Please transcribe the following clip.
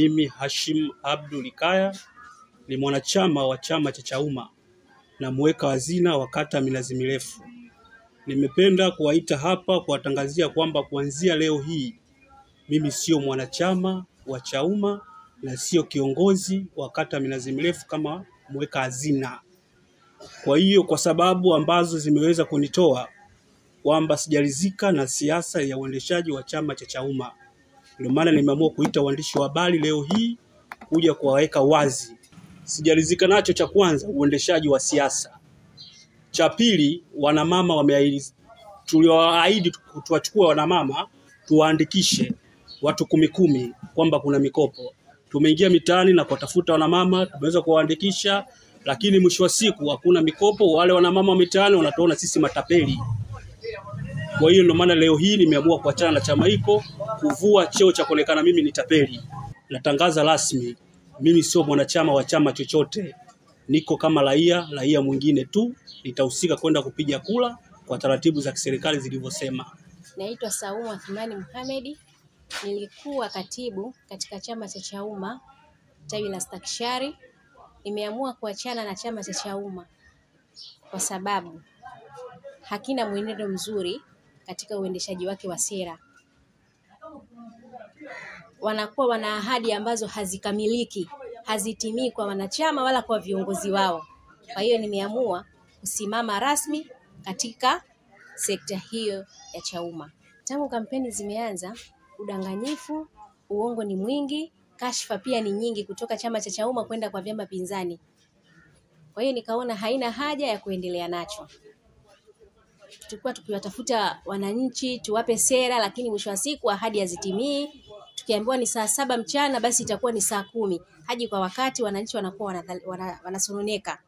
Mimi Hashim Abdul Kaya ni mwanachama wa chama cha Chauma na mweka hazina wa kata Minazi Mirefu. Nimependa kuwaita hapa kuwatangazia kwamba kuanzia leo hii mimi sio mwanachama wa Chauma na sio kiongozi wa kata Minazi Mirefu kama mweka hazina. Kwa hiyo kwa sababu ambazo zimeweza kunitoa kwamba sijaridhika na siasa ya uendeshaji wa chama cha Chauma, ndio maana nimeamua kuita waandishi wa habari leo hii kuja kuwaweka wazi. Sijaridhika nacho, cha kwanza uendeshaji wa siasa. Cha pili, wanamama wameahidi, tulioahidi tuwachukua wanamama tuwaandikishe watu 10 kwamba kuna mikopo. Tumeingia mitaani na kuwatafuta wanamama, tumeweza kuwaandikisha, lakini mwisho wa siku hakuna mikopo. Wale wanamama wa mitaani wanatuona sisi matapeli. Kwa hiyo ndio maana leo hii nimeamua kuachana na chama hiko, kuvua cheo cha kuonekana mimi ni tapeli. Natangaza rasmi, mimi sio mwanachama wa chama chochote. Niko kama raia mwingine tu, nitahusika kwenda kupiga kura kwa taratibu za kiserikali zilivyosema. Naitwa Saumu Athmani Mohamed. Nilikuwa katibu katika chama cha Chauma tawi la Stakishari. Nimeamua kuachana na chama cha Chauma kwa sababu hakina mwenendo mzuri katika uendeshaji wake wa sera. Wanakuwa wana ahadi ambazo hazikamiliki, hazitimii kwa wanachama wala kwa viongozi wao. Kwa hiyo nimeamua kusimama rasmi katika sekta hiyo ya Chauma. Tangu kampeni zimeanza, udanganyifu, uongo ni mwingi, kashfa pia ni nyingi kutoka chama cha Chauma kwenda kwa vyama pinzani. Kwa hiyo nikaona haina haja ya kuendelea nacho. Tulikuwa tukiwatafuta wananchi tuwape sera, lakini mwisho wa siku ahadi hazitimii. Tukiambiwa ni saa 7 mchana basi itakuwa ni saa 10. Haji kwa wakati, wananchi wanakuwa wanasononeka.